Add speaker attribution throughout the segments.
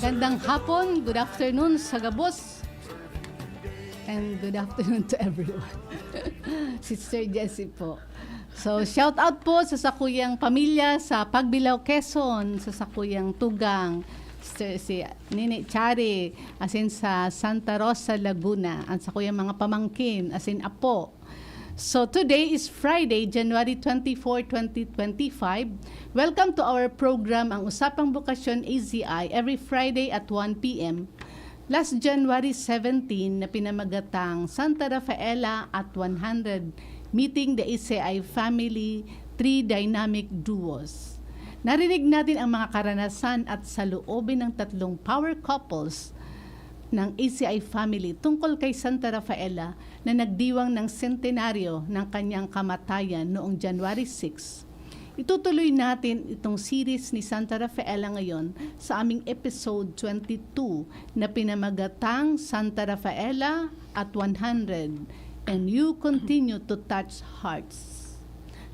Speaker 1: Magandang hapon, good afternoon sa Gabos, and good afternoon to everyone. Sister Jessie po. So, shout out po sa sakuyang pamilya sa Pagbilao, Quezon, sa sakuyang Tugang, si Nini Chari, asin sa Santa Rosa, Laguna, at sa kuyang mga pamangkin, asin Apo. So today is Friday, January 24, 2025. Welcome to our program, ang Usapang Bukasyon AZI, every Friday at 1 p.m. Last January 17, na pinamagatang Santa Rafaela at 100, meeting the AZI family, 3 dynamic duos. Narinig natin ang mga karanasan at saloobin ng tatlong power couples ng ACI family tungkol kay Santa Rafaela na nagdiwang ng sentenaryo ng kanyang kamatayan noong January 6. Itutuloy natin itong series ni Santa Rafaela ngayon sa aming episode 22 na pinamagatang Santa Rafaela at 100 and You Continue to Touch Hearts.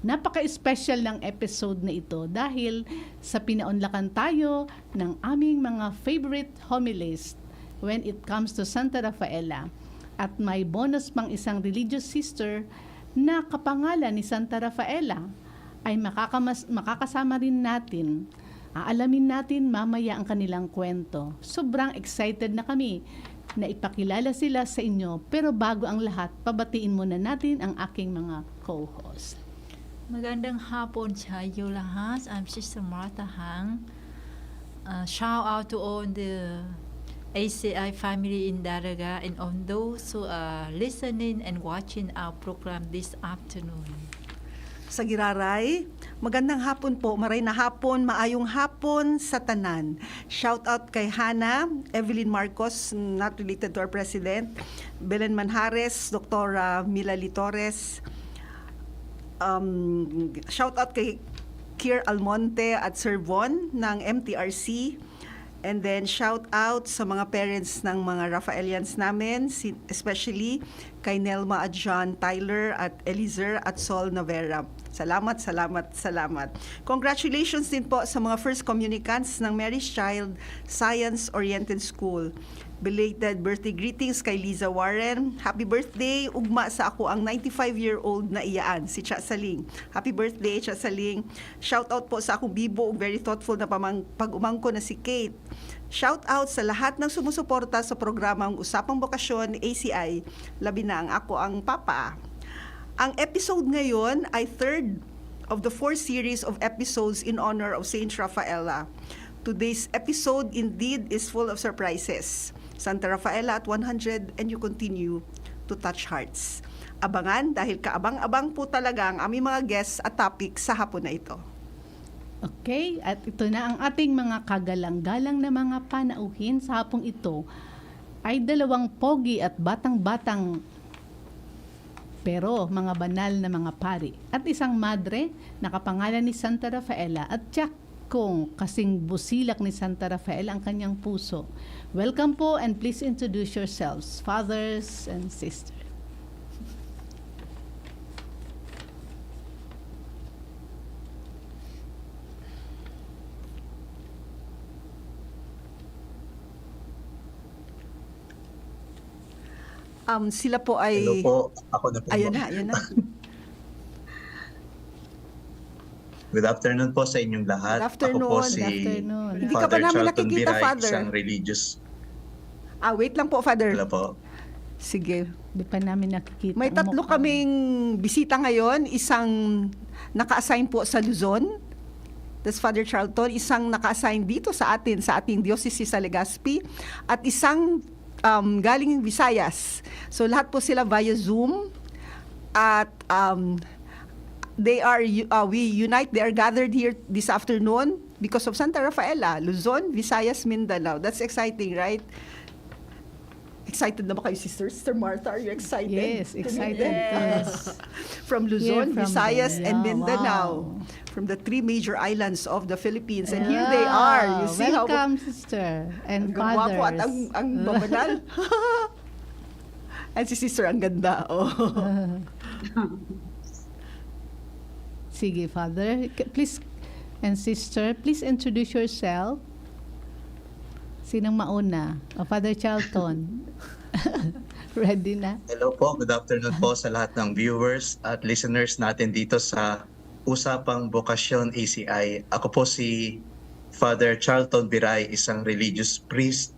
Speaker 1: Napaka-special ng episode na ito dahil sa pinaunlakan tayo ng aming mga favorite homilies when it comes to Santa Rafaela, at may bonus pang isang religious sister na kapangalan ni Santa Rafaela ay makakasama rin natin. Aalamin natin mamaya ang kanilang kwento. Sobrang excited na kami na ipakilala sila sa inyo, pero bago ang lahat, pabatiin muna natin ang aking mga co-host.
Speaker 2: Magandang hapon sa iyo lahat. I'm Sister Martha Hang. Shout out to all the ACI family in Daraga and on those who are listening and watching our program this afternoon.
Speaker 3: Sa Giraray, magandang hapon po, maray na hapon, maayong hapon sa tanan. Shout out kay Hannah, Evelyn Marcos, not related to our president, Belen Manjares, Dr. Milali Torres. Shout out kay Kier Almonte at Sir Von ng MTRC. And then shout out sa mga parents ng mga Rafaelians namin, especially kay Nelma at John Tyler at Elizer at Sol Navera. Salamat, salamat, salamat. Congratulations din po sa mga first communicants ng Mary's Child Science Oriented School. Belated birthday greetings kay Liza Warren. Happy birthday, ugma sa ako ang 95-year-old na iyaan, si Cha Saling. Happy birthday, Cha Saling. Shout out po sa akong bibo, very thoughtful na pag-umangko na si Kate. Shout out sa lahat ng sumusuporta sa programang Usapang Bukasyon ACI, labi na ang ako ang papa. Ang episode ngayon ay third of the 4 series of episodes in honor of Saint Rafaela. Today's episode indeed is full of surprises. Santa Rafaela at 100 and You Continue to Touch Hearts. Abangan dahil kaabang-abang po talaga ang aming mga guests at topic sa hapon na ito.
Speaker 1: Okay, at ito na ang ating mga kagalang-galang na mga panauhin sa hapong ito ay dalawang pogi at batang-batang pero mga banal na mga pari at isang madre na kapangalan ni Santa Rafaela at tiyak kung kasing busilak ni Santa Rafaela ang kanyang puso. Welcome po and please introduce yourselves, fathers and sisters.
Speaker 3: Sila po ay...
Speaker 4: Hello po, ako na po.
Speaker 3: Ayan na.
Speaker 4: Good afternoon po sa inyong lahat.
Speaker 3: Good afternoon.
Speaker 4: Ako po si
Speaker 1: Good afternoon.
Speaker 3: Hindi ka pa
Speaker 4: Father
Speaker 3: namin
Speaker 4: Charlton
Speaker 3: nakikita,
Speaker 4: Biray,
Speaker 3: Father.
Speaker 4: isang religious.
Speaker 3: Wait lang po, Father.
Speaker 4: Hello po.
Speaker 3: Sige.
Speaker 1: Di pa namin nakikita
Speaker 3: May
Speaker 1: ang
Speaker 3: tatlo
Speaker 1: mukha.
Speaker 3: kaming bisita ngayon. Isang naka-assign po sa Luzon. That's Father Charlton. Isang naka-assign dito sa ating diocese sa Legazpi. At isang galing Visayas. So lahat po sila via Zoom. At we unite, they are gathered here this afternoon because of Santa Rafaela, Luzon, Visayas, Mindanao. That's exciting, right? Excited na ba kayo, Sister Martha? Are you excited?
Speaker 1: Yes, excited.
Speaker 3: Yes. From
Speaker 1: Here
Speaker 3: Luzon,
Speaker 1: from
Speaker 3: Visayas, and
Speaker 1: yeah,
Speaker 3: Mindanao.
Speaker 1: wow.
Speaker 3: From the 3 major islands of the Philippines. And here they are. You see
Speaker 1: Welcome, sister and
Speaker 3: ang gwapo at
Speaker 1: fathers.
Speaker 3: ang babanal. And si Sister ang ganda. Oh.
Speaker 1: Sige, Father. Please, and sister, please introduce yourself. Sinong mauna? O Father Charlton? Ready na?
Speaker 4: Hello po, good afternoon po sa lahat ng viewers at listeners natin dito sa Usapang Bokasyon ACI. Ako po si Father Charlton Biray, isang religious priest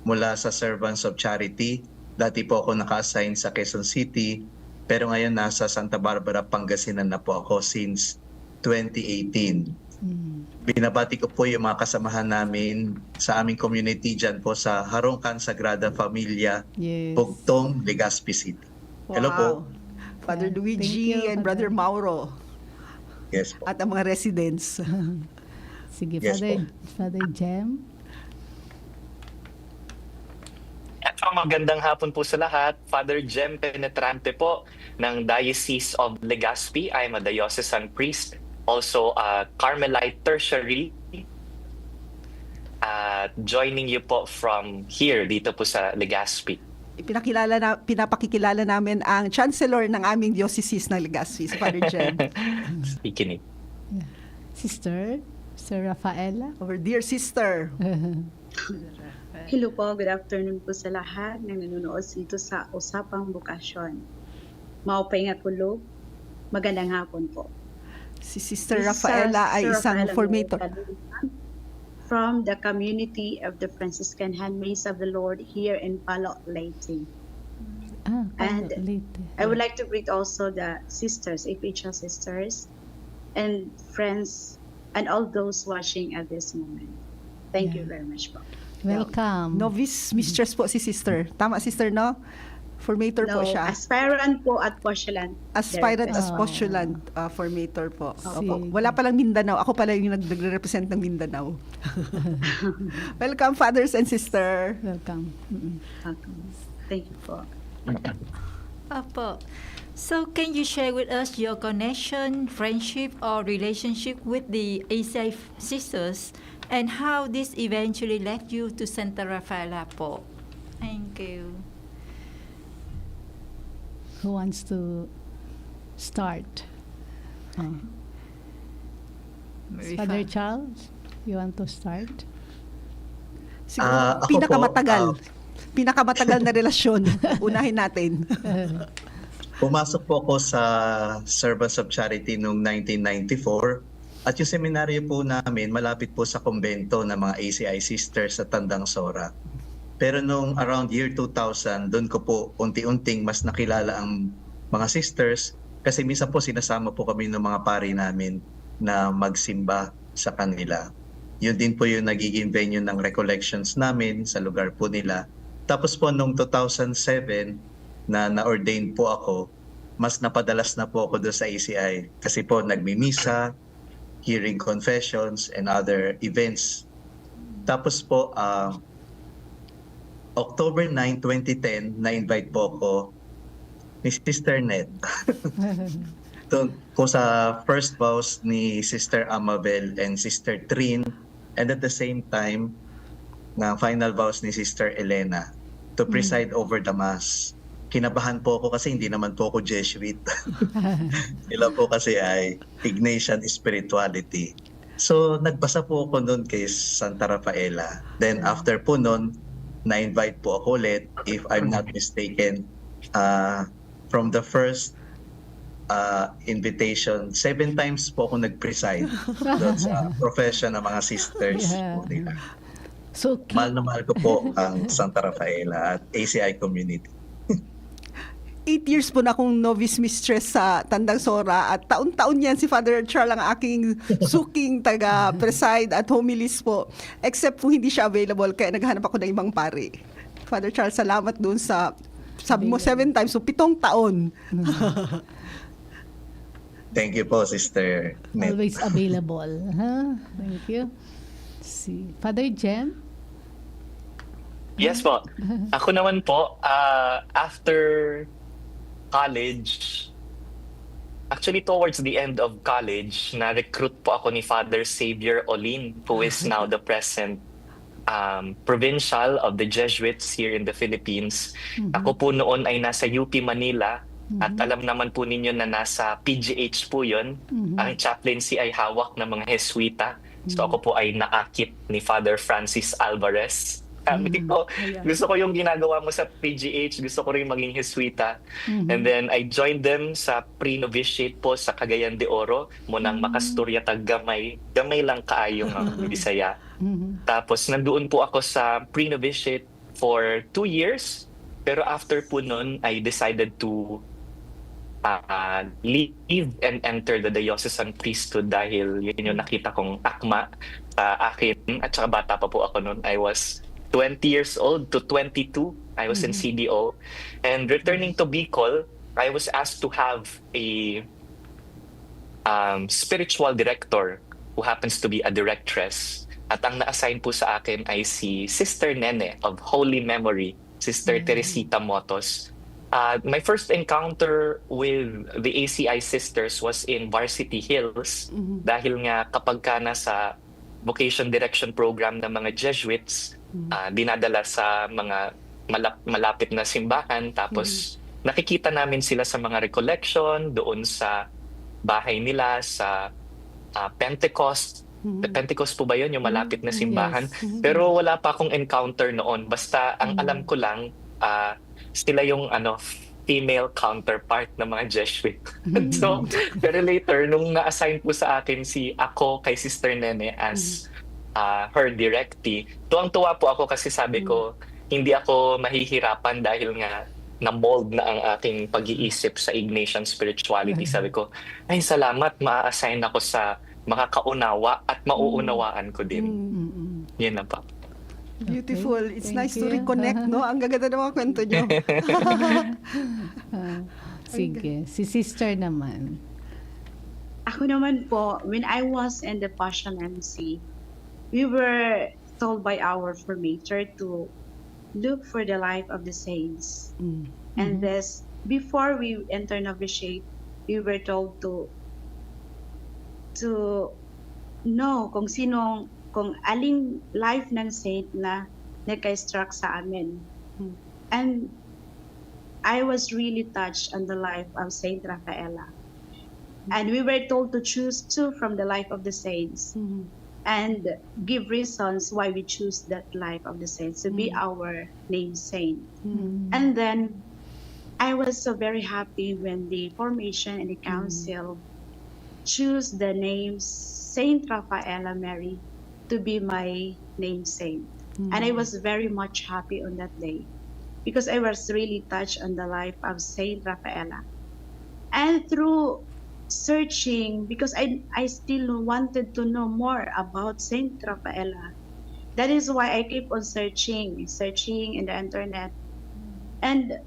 Speaker 4: mula sa Servants of Charity. Dati po ako naka-assign sa Quezon City, pero ngayon nasa Santa Barbara, Pangasinan na po ako since 2018. Binabati ko po yung mga kasamahan namin sa aming community dyan po sa Harongkan Sagrada Familia,
Speaker 1: Yes.
Speaker 4: Bugtong, Legazpi City. Hello po.
Speaker 3: Father
Speaker 1: Yeah.
Speaker 3: Luigi
Speaker 1: Thank you,
Speaker 3: and
Speaker 1: Father.
Speaker 3: Brother Mauro
Speaker 4: Yes po.
Speaker 3: at ang mga residents.
Speaker 1: Sige,
Speaker 4: Yes,
Speaker 1: Father Jem.
Speaker 5: At magandang hapon po sa lahat. Father Jem Penetrante po ng Diocese of Legazpi. I'm a diocesan priest, also a Carmelite tertiary. Joining you po from here, dito po sa Legazpi.
Speaker 3: Pinapakikilala namin ang Chancellor ng aming diocese ng Legazpi, si Father Jem.
Speaker 5: Ikinig.
Speaker 1: Sister Rafaela.
Speaker 3: Our dear sister.
Speaker 6: Hello po, good afternoon po sa lahat ng nanonood dito sa Usapang Bokasyon. Maupay nga tulog, magandang hapon po.
Speaker 3: Si Sister
Speaker 6: This is
Speaker 3: Rafaela ay
Speaker 6: Sister
Speaker 3: isang
Speaker 6: Rafaela
Speaker 3: formator.
Speaker 6: from the community of the Franciscan Handmaids of the Lord here in Palo Leyte. And
Speaker 1: Leyte.
Speaker 6: I would like to greet also the sisters, APHL sisters, and friends, and all those watching at this moment. Thank you very much po.
Speaker 1: Welcome.
Speaker 3: Novice mistress po si sister. Tama, sister, no? Formator po siya.
Speaker 6: Aspirant po at postulant.
Speaker 3: Aspirant as
Speaker 1: Oh.
Speaker 3: postulant formator po. Opo.
Speaker 1: Sige.
Speaker 3: Wala palang Mindanao. Ako pala yung nagre-represent ng Mindanao. Welcome, fathers and sister.
Speaker 1: Welcome.
Speaker 6: Thank you po.
Speaker 2: Apo. So can you share with us your connection, friendship, or relationship with the ACI sisters, and how this eventually led you to Santa Rafaela po? Thank you.
Speaker 1: Who wants to start? Father Charles, you want to start?
Speaker 3: Siguro,
Speaker 4: Ako
Speaker 3: pinakamatagal.
Speaker 4: po,
Speaker 3: Pinakamatagal na relasyon. Unahin natin.
Speaker 4: Pumasok po ako sa Servants of Charity noong 1994 at yung seminaryo po namin malapit po sa kumbento ng mga ACI sisters sa Tandang Sora. Pero nung around year 2000, doon ko po unti-unting mas nakilala ang mga sisters kasi minsan po sinasama po kami ng mga pari namin na magsimba sa kanila. Yun din po yung nagiging venue ng recollections namin sa lugar po nila. Tapos po nung 2007 na na-ordain po ako, mas napadalas na po ako doon sa ACI kasi po nagmimisa, hearing confessions and other events. Tapos po October 9, 2010, na-invite po ako ni Sister Ned. Doon po sa first vows ni Sister Amabel and Sister Trin, and at the same time, na final vows ni Sister Elena to preside over the Mass. Kinabahan po ako kasi hindi naman po ako Jesuit. Sila po kasi ay Ignatian Spirituality. So, nagbasa po ako noon kay Santa Rafaela. Then after po noon, na-invite po ako ulit, if I'm not mistaken, from the first invitation, 7 times po ako nag-preside doon sa profession ng mga sisters po nila.
Speaker 1: So,
Speaker 4: Mahal na mahal ko po ang Santa Rafaela at ACI community.
Speaker 3: 8 years po na akong novice mistress sa Tandang Sora at taon-taon yan si Father Charles ang aking suking taga-preside at homilies po. Except po hindi siya available kaya naghanap ako ng ibang pari. Father Charles, salamat dun sa sabi mo 7 times, so 7 taon.
Speaker 4: Thank you po, Sister Net.
Speaker 1: always available. Huh? Thank you. Si Father Jem?
Speaker 5: Yes po. Ako naman po, after college, actually towards the end of college, na-recruit po ako ni Father Xavier Olin, who is now the present provincial of the Jesuits here in the Philippines. Ako po noon ay nasa UP Manila at alam naman po ninyo na nasa PGH po yun. Ang chaplaincy ay hawak ng mga Jesuita. So ako po ay naakit ni Father Francis Alvarez Sabi ko,
Speaker 3: Ayan.
Speaker 5: gusto ko yung ginagawa mo sa PGH, gusto ko rin maging Jesuita. And then I joined them sa pre-novitiate po sa Cagayan de Oro, munang makasturya tag gamay. Gamay lang kaayong ang Bisaya. Tapos nandoon po ako sa pre-novitiate for 2 years. Pero after po nun, I decided to leave and enter the diocesan priesthood dahil yun yung nakita kong akma sa akin. At saka bata pa po ako noon. I was 20 years old to 22. I was in CDO. And returning to Bicol, I was asked to have a spiritual director who happens to be a directress. At ang na-assign po sa akin ay si Sister Nene of Holy Memory, Sister Teresita Motos. My first encounter with the ACI sisters was in Varsity Hills dahil nga kapag ka nasa vocation direction program ng mga Jesuits, dinadala sa mga malapit na simbahan, tapos nakikita namin sila sa mga recollection doon sa bahay nila sa Pentecost. Pentecost po ba yun, yung malapit na simbahan?
Speaker 1: Yes.
Speaker 5: Pero wala pa akong encounter noon. Basta ang alam ko lang, sila yung female counterpart ng mga Jesuit. So, pero later, nung na-assign po sa akin ako kay Sister Nene as her directee, tuwang-tuwa po ako kasi sabi ko, hindi ako mahihirapan dahil nga na-mold na ang aking pag-iisip sa Ignatian spirituality. Sabi ko, ay salamat, ma-assign ako sa makakaunawa at mauunawaan ko din. Yan na pa.
Speaker 3: Beautiful.
Speaker 1: Okay,
Speaker 3: It's
Speaker 1: thank
Speaker 3: nice to
Speaker 1: you.
Speaker 3: reconnect, no? Ang gaganda ng mga kwento nyo.
Speaker 1: Sige, si sister naman.
Speaker 6: Ako naman po, when I was in the Passion MC, we were told by our formator to look for the life of the saints. And this, before we enter novitiate, we were told to know kung aling life ng saint na nagka-struck sa amin. And I was really touched on the life of Saint Rafaela. And we were told to choose 2 from the life of the saints and give reasons why we choose that life of the saints to be our name saint. And then I was so very happy when the formation and the council choose the name Saint Rafaela Mary to be my name saint. And I was very much happy on that day because I was really touched on the life of Saint Rafaela. And through searching, because I still wanted to know more about Saint Rafaela, that is why I keep on searching in the internet. And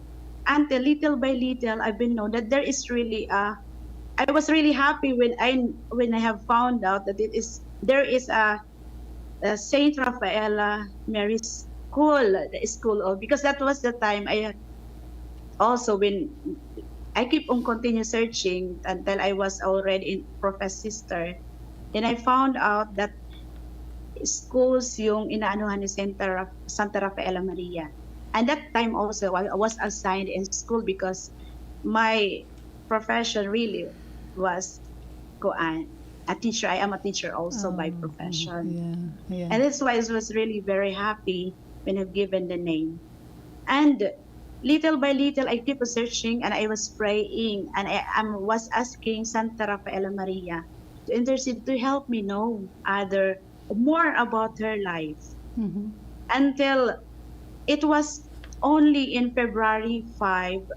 Speaker 6: until little by little, I've been known that there is really I was really happy when I have found out that there is a Saint Rafaela Mary School, because that was the time I also when I keep on continue searching until I was already in Profess Sister. Then I found out that schools yung inaanuhan ni Santa Rafaela Maria. And that time also I was assigned in school because my profession really was a teacher. I am a teacher also by profession.
Speaker 1: Yeah.
Speaker 6: And that's why I was really very happy when I've given the name. And little by little, I keep searching and I was praying and I was asking Santa Rafaela Maria to intercede to help me know more about her life. Until it was only in February 5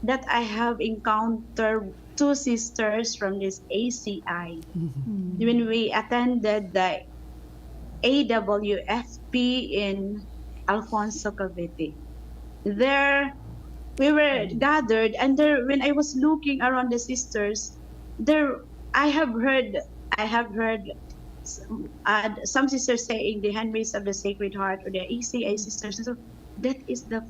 Speaker 6: that I have encountered 2 sisters from this ACI when we attended the AWFP in Alfonso Cavite. There we were gathered, and there when I was looking around the sisters, I have heard some sisters saying the Handmaids of the Sacred Heart or the ACI sisters. So that is the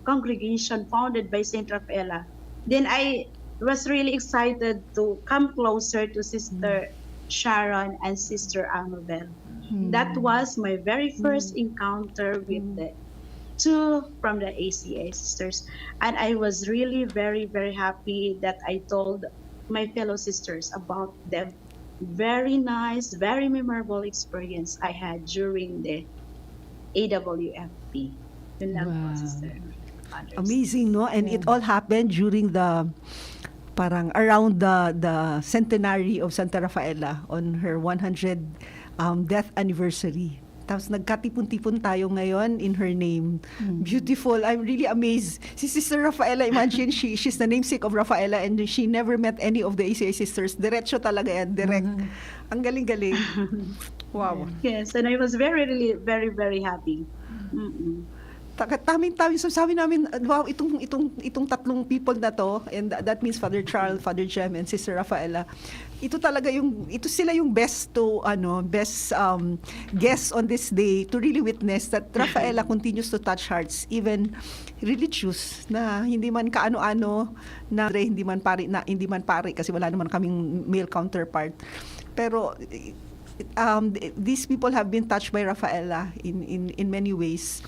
Speaker 6: congregation founded by Saint Rafaela. Then I was really excited to come closer to Sister Sharon and Sister Amabel. That was my very first encounter with the 2 from the ACA sisters. And I was really very, very happy that I told my fellow sisters about the very nice, very memorable experience I had during the AWFP. Yun lang po,
Speaker 1: Wow.
Speaker 6: Sister Fathers.
Speaker 3: Amazing, no? And it all happened during the parang around the centenary of Santa Rafaela on her 100 death anniversary. Tapos nagkatipon-tipon tayo ngayon in her name. Beautiful. I'm really amazed. Si Sister Rafaela, imagine, she's the namesake of Rafaela and she never met any of the ACI sisters. Diretso talaga yan, direct. Ang galing-galing. Wow.
Speaker 6: Yes, and I was really, very, very happy. Mm-mm.
Speaker 3: Taming-taming sabi namin, wow, itong tatlong people na to, and that means Father Charles, Father Jem, and Sister Rafaela. Ito sila yung best guests on this day to really witness that Rafaela continues to touch hearts, even religious, na hindi man kaano-ano, na hindi man pari kasi wala naman kaming male counterpart. Pero these people have been touched by Rafaela in many ways.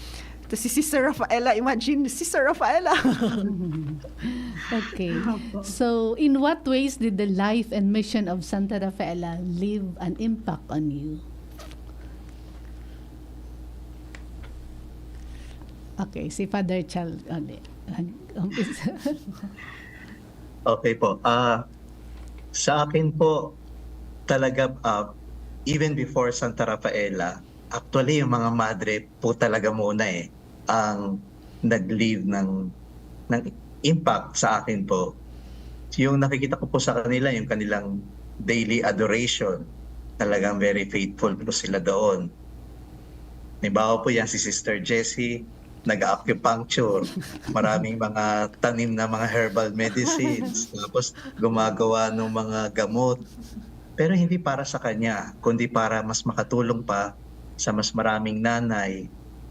Speaker 3: Tapos si Sister Rafaela, imagine, Sister Rafaela.
Speaker 1: Okay. So, in what ways did the life and mission of Santa Rafaela leave an impact on you? Okay, si Father Charles.
Speaker 4: Okay po. Sa akin po, talaga, even before Santa Rafaela, actually yung mga madre po talaga muna ang nag-leave ng impact sa akin po. Yung nakikita ko po sa kanila, yung kanilang daily adoration, talagang very faithful po sila doon. Halimbawa po yan si Sister Jessie, nag-acupuncture, maraming mga tanim na mga herbal medicines, tapos gumagawa ng mga gamot. Pero hindi para sa kanya, kundi para mas makatulong pa sa mas maraming nanay,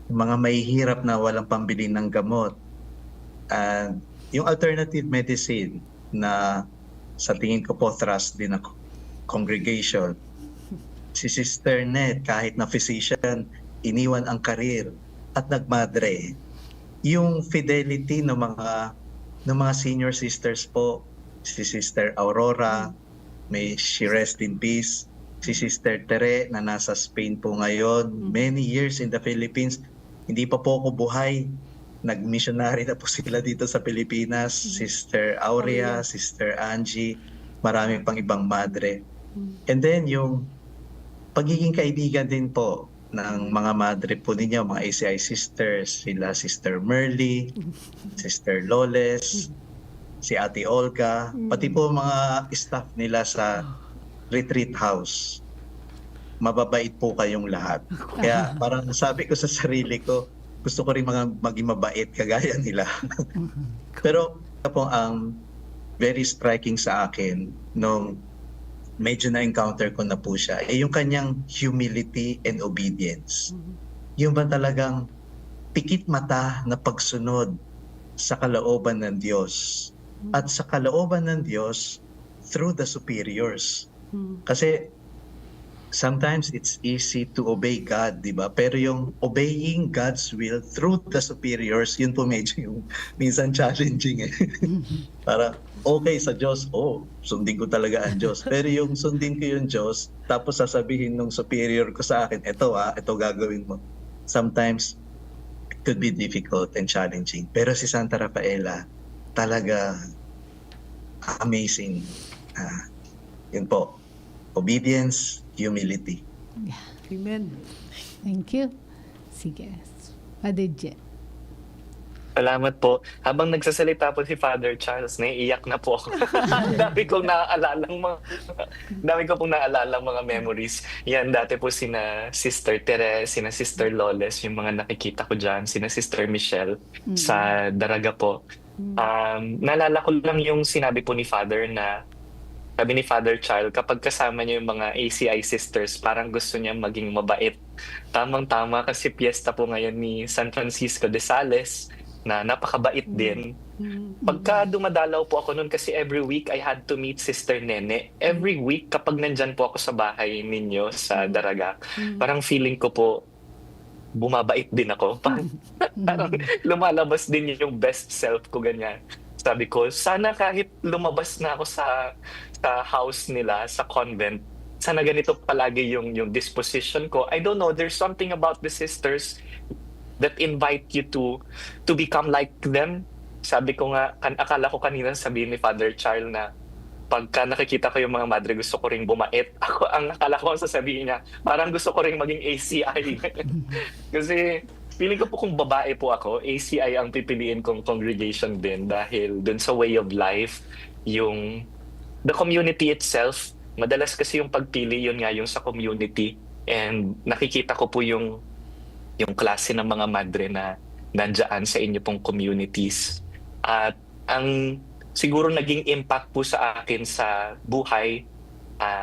Speaker 4: mga mahihirap na walang pambili ng gamot. And yung alternative medicine na sa tingin ko po trust din ng congregation. Si Sister Net, kahit na physician, iniwan ang karir at nagmadre. Yung fidelity ng mga senior sisters po, si Sister Aurora, may she rest in peace. Si Sister Tere na nasa Spain po ngayon, many years in the Philippines, hindi pa po ako buhay. Nag-missionary na po sila dito sa Pilipinas. Sister Aurea, Sister Angie, marami pang ibang madre. And then yung pagiging kaibigan din po ng mga madre po ninyo, mga ACI sisters, sila Sister Merly, Sister Loles, si Ate Olga, pati po mga staff nila sa retreat house. Mababait po kayong lahat. Kaya parang sabi ko sa sarili ko, gusto ko rin maging mabait kagaya nila. Pero po ang very striking sa akin nung medyo na-encounter ko na po siya, yung kanyang humility and obedience. Yung ba talagang pikit mata na pagsunod sa kalooban ng Diyos. At sa kalooban ng Diyos through the superiors. Kasi sometimes it's easy to obey God, di ba? Pero yung obeying God's will through the superiors, yun po medyo yung minsan challenging Para okay sa Diyos, sundin ko talaga ang Diyos. Pero yung sundin ko yung Diyos, tapos sasabihin ng superior ko sa akin, ito gagawin mo. Sometimes it could be difficult and challenging. Pero si Santa Rafaela, talaga amazing. Yun po. Obedience, humility.
Speaker 3: Amen.
Speaker 1: Thank you. Sige. Father Jem.
Speaker 5: Salamat po. Habang nagsasalita po si Father Charles, naiiyak na po ako. Dami kong naaalala mga memories. Yan, dati po sina Sister Teres, sina Sister Loles, yung mga nakikita ko dyan, sina Sister Michelle sa Daraga po. Naalala ko lang yung sinabi po ni Father na sabi ni Father Charles, kapag kasama niya yung mga ACI sisters, parang gusto niya maging mabait. Tamang-tama kasi piyesta po ngayon ni San Francisco de Sales na napakabait din. Pagka dumadalaw po ako noon kasi every week I had to meet Sister Nene. Every week kapag nandyan po ako sa bahay ninyo sa Daraga, parang feeling ko po bumabait din ako. Parang lumalabas din yung best self ko ganyan. Sabi ko, sana kahit lumabas na ako sa house nila, sa convent, sana ganito palagi yung disposition ko. I don't know, there's something about the sisters that invite you to become like them. Sabi ko nga, akala ko kanina sabihin ni Father Charles na pagka nakikita ko yung mga madre, gusto ko ring bumait. Ako, ang akala ko ang sasabihin niya, parang gusto ko ring maging ACI. Kasi feeling ko po kung babae po ako, ACI ang pipiliin kong congregation din dahil dun sa way of life, the community itself, madalas kasi yung pagpili yun nga yung sa community, and nakikita ko po yung klase ng mga madre na nandyan sa inyo pong communities. At ang siguro naging impact po sa akin sa buhay,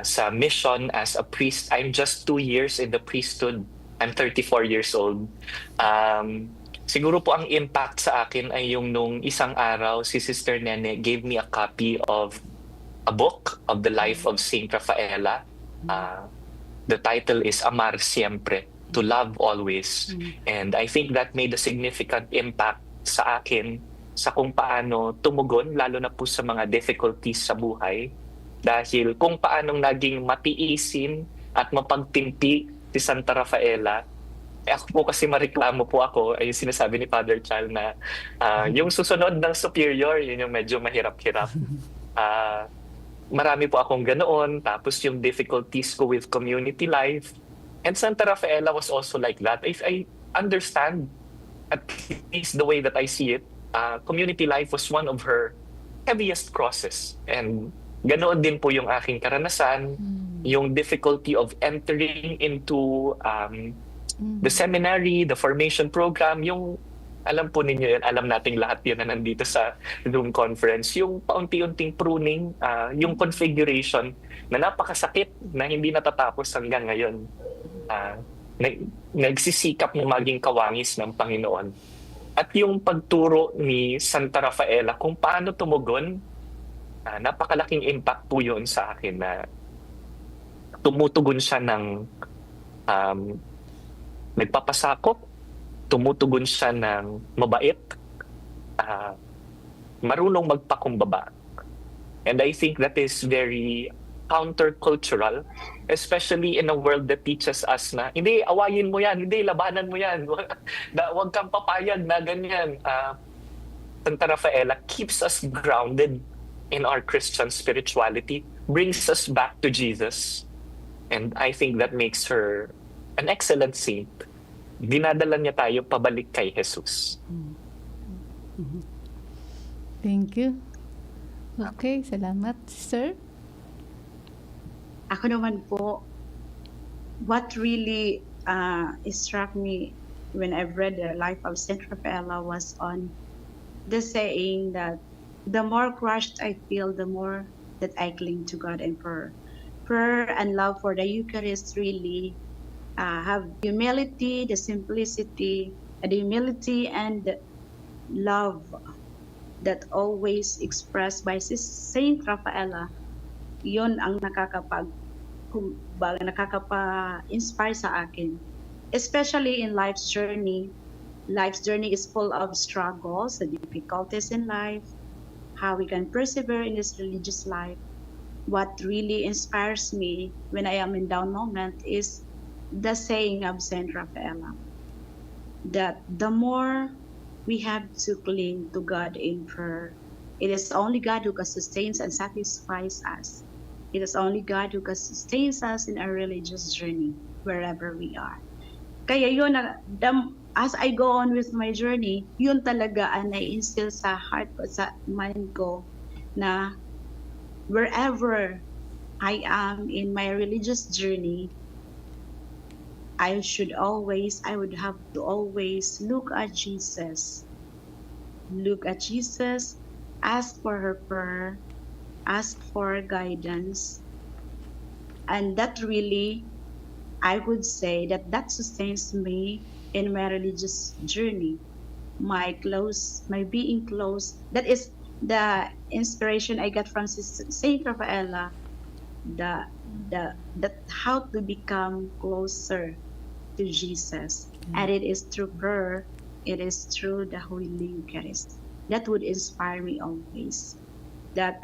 Speaker 5: sa mission as a priest, I'm just 2 years in the priesthood. I'm 34 years old. Siguro po ang impact sa akin ay yung nung isang araw, si Sister Nene gave me a copy of a book of the life of Saint Rafaela. The title is Amar Siempre, To Love Always. And I think that made a significant impact sa akin sa kung paano tumugon, lalo na po sa mga difficulties sa buhay. Dahil kung paanong naging matiisin at mapagtimpi si Santa Rafaela, ako po kasi mareklamo po ako, ay yung sinasabi ni Father Charles na yung susunod ng superior, yun yung medyo mahirap-hirap. Marami po akong ganoon, tapos yung difficulties ko with community life. And Santa Rafaela was also like that. If I understand, at least the way that I see it, community life was one of her heaviest crosses. And ganoon din po yung aking karanasan, yung difficulty of entering into the seminary, the formation program, yung alam po ninyo yan, alam nating lahat yun na nandito sa Zoom conference, yung paunti-unting pruning, yung configuration na napakasakit na hindi natatapos hanggang ngayon. Nagsisikap na maging kawangis ng Panginoon. At yung pagturo ni Santa Rafaela kung paano tumugon, napakalaking impact po yun sa akin na tumutugon siya ng nagpapasakop, tumutugon siya ng mabait, marunong magpakumbaba. And I think that is very countercultural, especially in a world that teaches us na, hindi, awayin mo yan, hindi, labanan mo yan, huwag kang papayag na ganyan. Santa Rafaela keeps us grounded in our Christian spirituality, brings us back to Jesus. And I think that makes her an excellent saint. Dinadala niya tayo pabalik kay Jesus.
Speaker 1: Thank you. Okay, salamat, Sir.
Speaker 6: Ako naman po, what really struck me when I've read the life of Saint Rafaela was on the saying that the more crushed I feel, the more that I cling to God and prayer. Prayer and love for the Eucharist really have humility, the simplicity, the humility and the love that always expressed by Saint Rafaela. Yon ang nakakapa-inspire sa akin. Especially in life's journey. Life's journey is full of struggles, the difficulties in life, how we can persevere in this religious life. What really inspires me when I am in down moment is the saying of Saint Rafaela, that the more we have to cling to God in prayer, it is only God who can sustain and satisfies us. It is only God who can sustain us in our religious journey, wherever we are. Kaya yun, as I go on with my journey, yun talaga ang nai-instill sa heart ko, sa mind ko, na wherever I am in my religious journey, I would have to always look at Jesus. Look at Jesus, ask for her prayer, ask for guidance. And that really, I would say that sustains me in my religious journey. My being close. That is the inspiration I got from Saint Rafaela. That how to become closer to Jesus. And it is through prayer, it is through the Holy Eucharist. That would inspire me always. That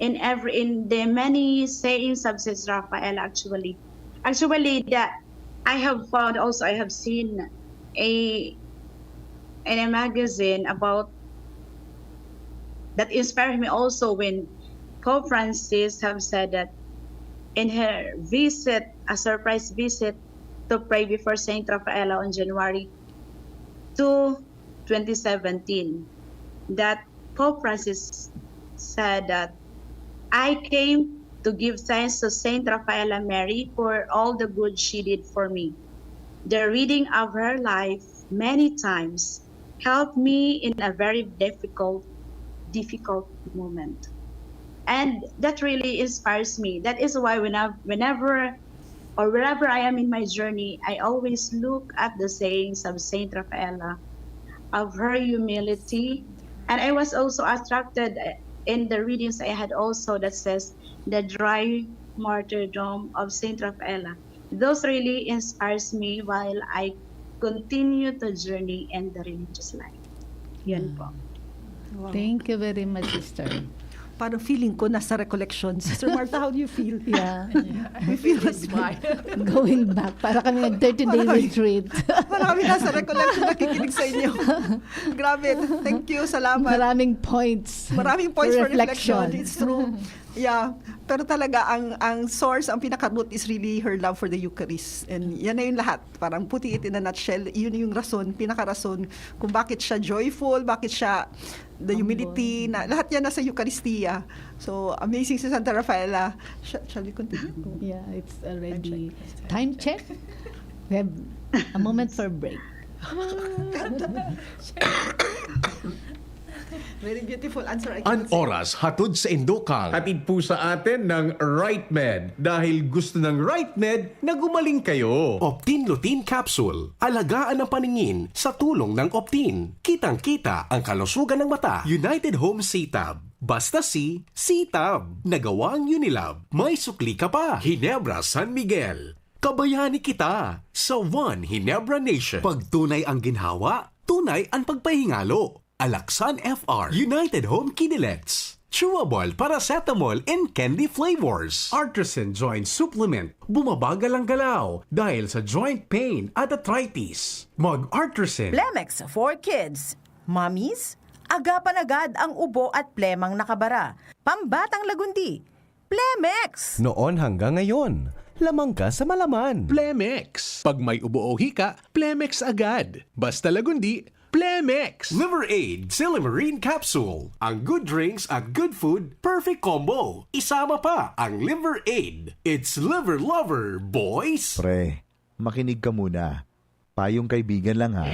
Speaker 6: in the many sayings of Sister Rafael actually that I have found also, I have seen in a magazine about that inspired me also when Pope Francis have said that in her visit, a surprise visit to pray before Saint Rafaela on January 2, 2017, that Pope Francis said that I came to give thanks to Saint Rafaela Mary for all the good she did for me. The reading of her life many times helped me in a very difficult moment. And that really inspires me. That is why whenever or wherever I am in my journey, I always look at the sayings of Saint Rafaela, of her humility. And I was also attracted in the readings I had also that says the dry martyrdom of Saint Rafaela. Those really inspires me while I continue the journey in the religious life. Yan po.
Speaker 1: Thank you very much, sister.
Speaker 3: Parang feeling ko nasa recollection. Sister Martha, how do you feel?
Speaker 1: Yeah.
Speaker 3: We feel a smile.
Speaker 1: Going back. Para kami nag-30-day retreat.
Speaker 3: Marami nasa recollection nakikinig sa inyo. Grabe. Thank you. Salamat.
Speaker 1: Maraming points.
Speaker 3: Maraming points for reflection. It's true. Yeah. Pero talaga, ang source, ang pinaka-root is really her love for the Eucharist. And yan na yung lahat. Parang putting it in a nutshell, yun yung rason, pinaka-rason kung bakit siya joyful, bakit siya the humility, na lahat yan nasa Eucharistia. So, amazing si Santa Rafaela. Shall we continue?
Speaker 1: Yeah, it's already time check. We have a moment for break.
Speaker 3: Very beautiful answer.
Speaker 7: An oras hatod sa Indokal. Hatid po sa atin ng RightMed dahil gusto ng RightMed na gumaling kayo.
Speaker 8: Optin Lutein Capsule. Alagaan ang paningin sa tulong ng Optin. Kitang-kita ang kalusugan ng mata. United Home CTAB. Basta si CTAB. Nagawang Unilab. May sukli ka pa. Ginebra San Miguel. Kabayani kita sa One Ginebra Nation. Pagtunay ang ginhawa, tunay ang pagpahingalo. Alaksan FR. United Home Kinilets. Chewable Paracetamol in candy flavors.
Speaker 7: Artisan Joint Supplement. Bumabagal ang galaw dahil sa joint pain at arthritis. Mag-Artisan.
Speaker 9: Plemex for kids. Mommies, agapan agad ang ubo at plemang nakabara. Pambatang lagundi. Plemex!
Speaker 10: Noon hanggang ngayon, lamang ka sa malaman.
Speaker 7: Plemex. Pag may ubo o hika, Plemex agad. Basta lagundi, Plemex.
Speaker 8: Liver Aid Silimarine Capsule. Ang good drinks at good food, perfect combo. Isama pa ang Liver Aid. It's liver lover, boys.
Speaker 11: Pre, makinig ka muna. Payong kaibigan lang ha.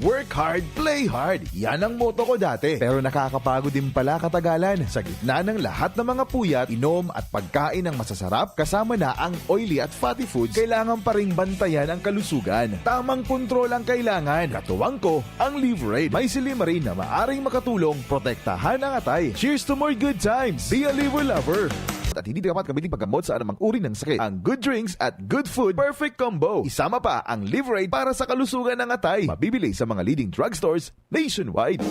Speaker 11: Work hard, play hard. Yan ang motto ko dati. Pero nakakapagod din pala katagalan. Sa gitna ng lahat ng mga puyat, inom at pagkain ng masasarap, kasama na ang oily at fatty foods, kailangan pa ring bantayan ang kalusugan. Tamang kontrol ang kailangan. Katuwang ko, ang Liver Aid. May Silimarin na maaring makatulong, protektahan ang atay. Cheers to more good times. Be a liver lover. At hindi dapat gamitin paggamot sa anumang uri ng sakit. Ang good drinks at good food, perfect combo. Isama pa ang Liver Aid para sa kalusugan ng atay. Mabibili sa mga leading drugstores nationwide.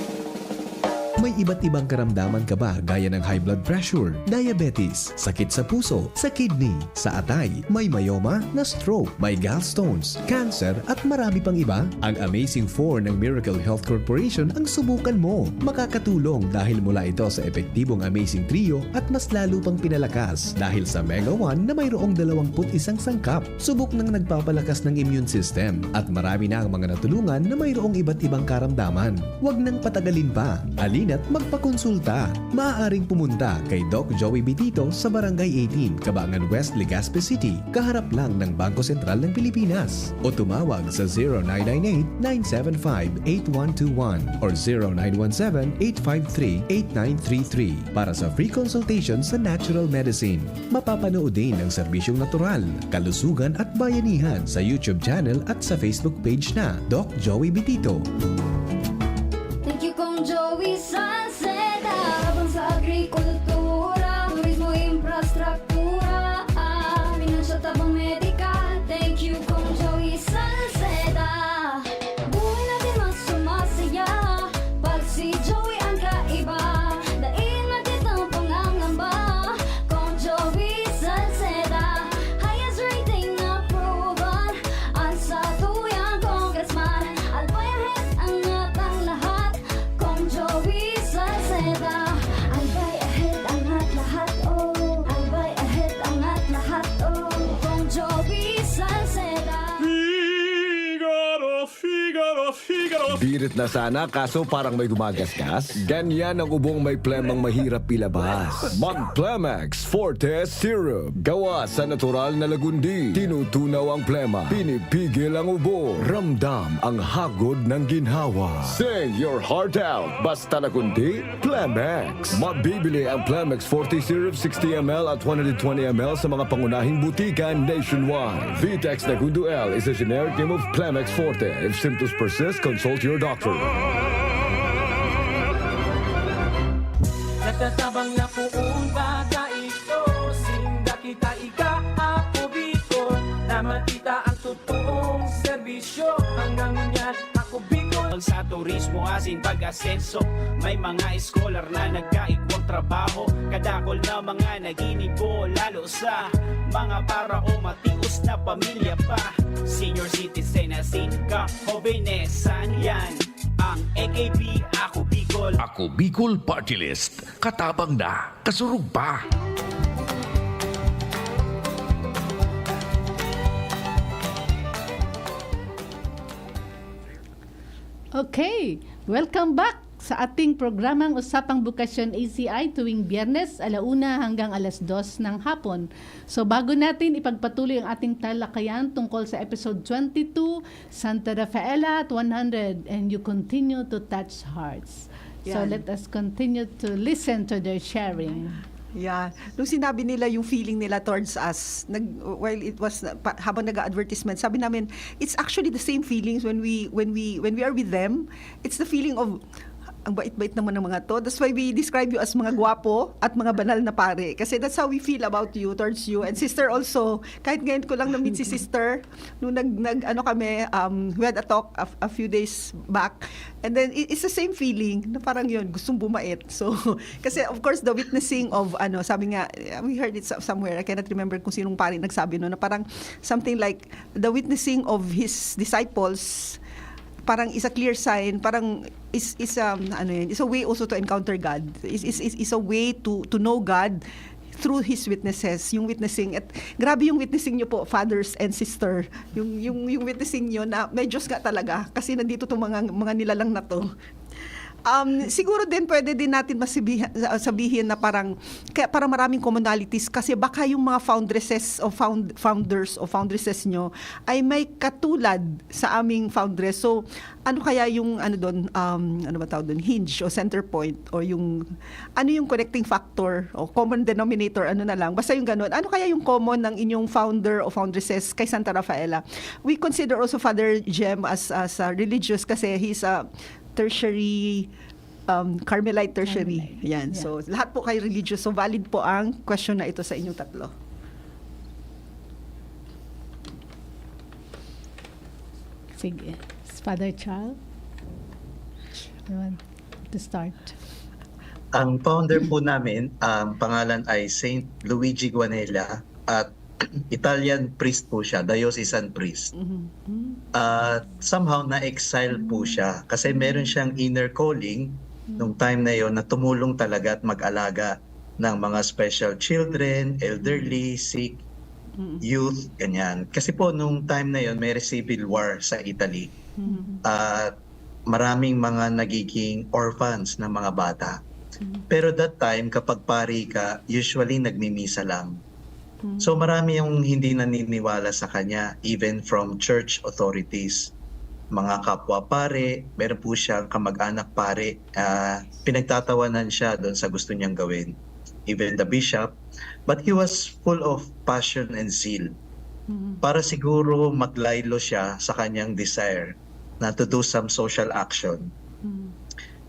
Speaker 10: May iba't ibang karamdaman ka ba gaya ng high blood pressure, diabetes, sakit sa puso, sa kidney, sa atay, may myoma, na stroke, may gallstones, cancer at marami pang iba? Ang Amazing 4 ng Miracle Health Corporation ang subukan mo. Makakatulong dahil mula ito sa epektibong Amazing Trio at mas lalo pang pinalakas dahil sa Mega 1 na mayroong 21 sangkap. Subok ng nagpapalakas ng immune system at marami na ang mga natulungan na mayroong iba't ibang karamdaman. Huwag nang patagalin pa. At magpakonsulta. Maaaring pumunta kay Doc Joey Bitito sa Barangay 18, Cabangan West, Legazpi City, kaharap lang ng Bangko Sentral ng Pilipinas. O tumawag sa 0998-975-8121 or 0917-853-8933 para sa free consultation sa natural medicine. Mapapanood din ang serbisyong natural, kalusugan at bayanihan sa YouTube channel at sa Facebook page na Doc Joey Bitito.
Speaker 12: Thank you Kong Joey Salceda, habang sa agrikultura, turismo, infrastruktura, financial tabang medikal. Thank you Kong Joey Salceda. Buhay natin mas sumasaya pag si Joey ang kaiba. Daig natin ang
Speaker 13: Birit na sana kaso parang may gumagasgas. Ganyan ang ubong may plemang mahirap ilabas. Mag-Plemex Forte Syrup. Gawa sa natural na lagundi. Tinutunaw ang plema. Pinipigil ang ubo. Ramdam ang hagod ng ginhawa. Sing your heart out. Basta lagundi, Plemex. Mabibili ang Plemex Forte Syrup 60ml at 120ml sa mga pangunahing butika nationwide. Vitex Nagundo L is a generic name of Plemex Forte. If symptoms persist, consult your doctor.
Speaker 14: Natatabang na puong bata ito, sinda kita ika ako Bicol, na makita ang totoong serbisyo. Hanggang yan ako Bicol.
Speaker 15: Sa turismo asin pag-asenso, may mga scholar na nagkaigwang trabaho. Kadakol na mga naginibo, lalo sa mga para o matius na pamilya pa. Senior citizen asin ka, hobenesan yan. Ang AKP, ako Bicol.
Speaker 16: Ako Bicol Party List. Katabang na, kasurug pa.
Speaker 1: Okay, welcome back sa ating programang Usapang Bukasyon ACI tuwing Biyernes, 1:00 hanggang 2:00 ng hapon. So bago natin ipagpatuloy ang ating talakayan tungkol sa episode 22, Santa Rafaela at 100, and you continue to touch hearts. So
Speaker 3: Yan.
Speaker 1: let us continue to listen to their sharing.
Speaker 3: Yeah. Nung sinabi nila yung feeling nila towards us, while it was habang nag-advertisement, sabi namin, it's actually the same feelings when we are with them. It's the feeling of ang bait-bait naman ng mga to. That's why we describe you as mga gwapo at mga banal na pare. Kasi that's how we feel about you, towards you. And sister also, kahit ngayon ko lang na-meet si sister, nung we had a talk a few days back. And then, it's the same feeling, na parang yun, gustong bumait. So, kasi of course, the witnessing of, sabi nga, we heard it somewhere, I cannot remember kung sinong pare nagsabi no, na parang something like, the witnessing of his disciples, parang is a clear sign, parang is a way also to encounter God. Is a way to know God through His witnesses, yung witnessing. At grabe yung witnessing niyo po, fathers and sister. Yung witnessing niyo na may Diyos nga talaga kasi nandito tong mga nilalang na to. Siguro din pwede din natin sabihin na parang maraming commonalities kasi baka yung mga foundresses o founders o foundresses nyo ay may katulad sa aming foundress. So, ano kaya yung hinge o center point o yung connecting factor o common denominator, basta yung ganun. Ano kaya yung common ng inyong founder o foundresses kay Santa Rafaela? We consider also Father Jem as a religious kasi he's a tertiary, Carmelite tertiary. Yan. Yeah. So, lahat po kayo religious. So, valid po ang question na ito sa inyong tatlo.
Speaker 1: Sige. Father Charles, you want to start?
Speaker 4: Ang founder po namin, pangalan ay Saint Luigi Guanella at Italian priest po siya, diocesan priest. Somehow na-exile po siya kasi meron siyang inner calling nung time na yon na tumulong talaga at mag-alaga ng mga special children, elderly, sick, youth, ganyan. Kasi po nung time na yon may civil war sa Italy. At maraming mga nagiging orphans na mga bata. Pero that time, kapag pari ka, usually nagmimisa lang. So marami yung hindi naniniwala sa kanya, even from church authorities. Mga kapwa pare, meron po siyang kamag-anak pare, pinagtatawanan siya doon sa gusto niyang gawin. Even the bishop. But he was full of passion and zeal. Para siguro maglaylo siya sa kanyang desire na to do some social action.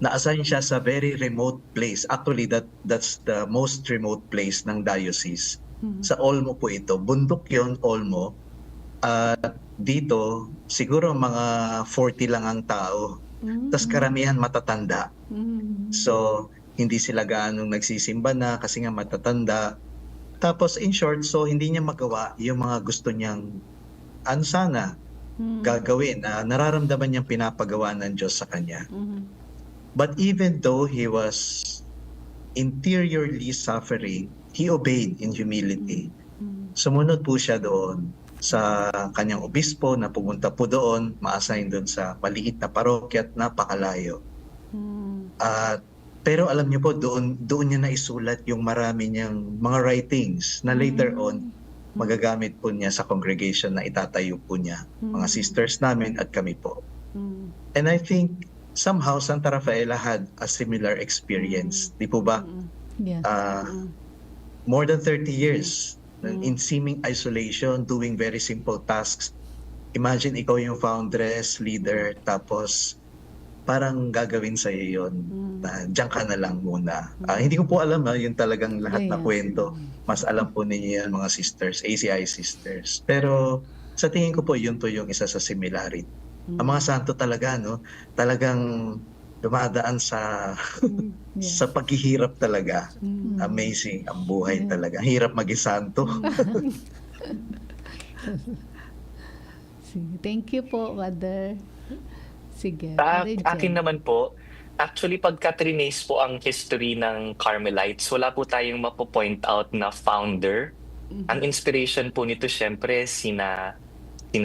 Speaker 4: Na-assign siya sa very remote place. Actually, that's the most remote place ng diocese. Sa Olmo po ito. Bundok yon, Olmo. Dito, siguro mga 40 lang ang tao. Tapos karamihan matatanda. So, hindi sila gaanong nagsisimba na kasi nga matatanda. Tapos, in short, so hindi niya magawa yung mga gusto niyang sana gagawin. Nararamdaman niyang pinapagawa ng Diyos sa kanya. But even though he was interiorly suffering, he obeyed in humility. Sumunod po siya doon. sa kanyang obispo na pumunta po doon, ma-assign doon sa maliit na parokya at napakalayo. At pero alam niyo po, doon niya naisulat yung marami niyang mga writings na later on magagamit po niya sa congregation na itatayo po niya, mga sisters namin at kami po. And I think somehow Santa Rafaela had a similar experience, di po ba?
Speaker 1: Yes.
Speaker 4: More than 30 years in seeming isolation, doing very simple tasks. Imagine ikaw yung foundress, leader, tapos parang gagawin sa iyo yun. Diyan ka na lang muna. Hindi ko po alam yung talagang lahat na kwento. Mas alam po ninyo yan mga sisters, ACI sisters. Pero sa tingin ko po yun po yung isa sa similarity. Ang mga santo talaga, no? Talagang dumadaan sa sa paghihirap talaga. Amazing ang buhay talaga. Hirap maging santo.
Speaker 1: Thank you po, Father. Sige.
Speaker 5: Sa
Speaker 1: Father
Speaker 5: akin
Speaker 1: Jen.
Speaker 5: naman po, actually pagka trinace po ang history ng Carmelites, wala po tayong mapo-point out na founder. Ang inspiration po nito syempre sina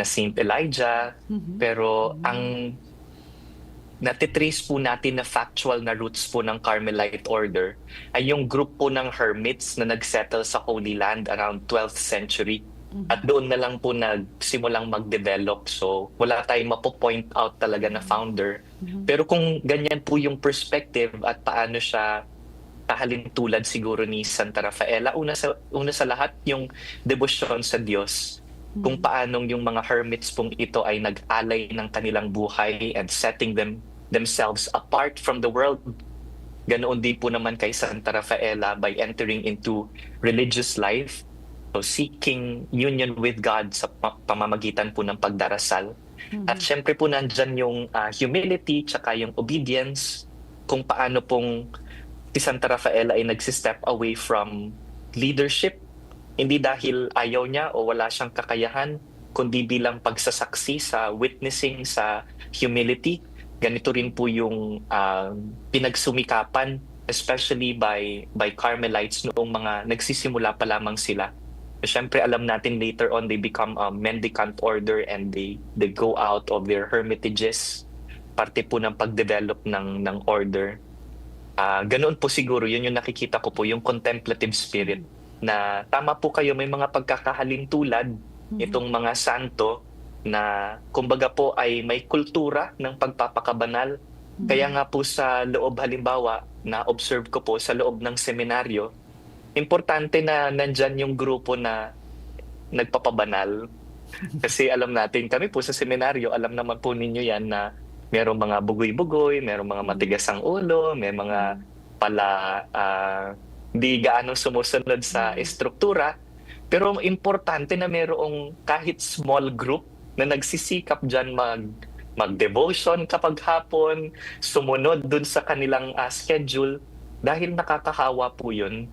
Speaker 5: Saint Elijah, pero ang natitrace po natin na factual na roots po ng Carmelite order ay yung group po ng hermits na nagsettle sa Holy Land around 12th century. At doon na lang po nagsimulang mag-develop. So wala tayong mapo-point out talaga na founder. Pero kung ganyan po yung perspective at paano siya kahalintulad siguro ni Santa Rafaela, una sa lahat yung debosyon sa Diyos. Kung paanong yung mga hermits pong ito ay nag-alay ng kanilang buhay and setting themselves apart from the world. Ganoon din po naman kay Santa Rafaela by entering into religious life, so seeking union with God sa pamamagitan po ng pagdarasal. At syempre po nandyan yung humility tsaka yung obedience, kung paano pong si Santa Rafaela ay nagsistep away from leadership. Hindi dahil ayaw niya o wala siyang kakayahan, kundi bilang pagsasaksi sa witnessing sa humility. Ganito rin po yung pinagsumikapan, especially by Carmelites noong mga nagsisimula pa lamang sila. Siyempre alam natin later on they become a mendicant order and they go out of their hermitages. Parte po ng pagdevelop ng order. Ganoon po siguro, yun yung nakikita ko po, yung contemplative spirit. Na tama po kayo, may mga pagkakahalintulad itong mga santo na kumbaga po ay may kultura ng pagpapakabanal. Kaya nga po sa loob, halimbawa, na-observe ko po sa loob ng seminaryo, importante na nandyan yung grupo na nagpapabanal. Kasi alam natin, kami po sa seminaryo, alam naman po ninyo yan na merong mga bugoy-bugoy, merong mga matigas ang ulo, may mga pala di gaano sumusunod sa estruktura, pero importante na mayroong kahit small group na nagsisikap dyan mag-devotion kapag hapon, sumunod dun sa kanilang schedule, dahil nakakahawa po yun.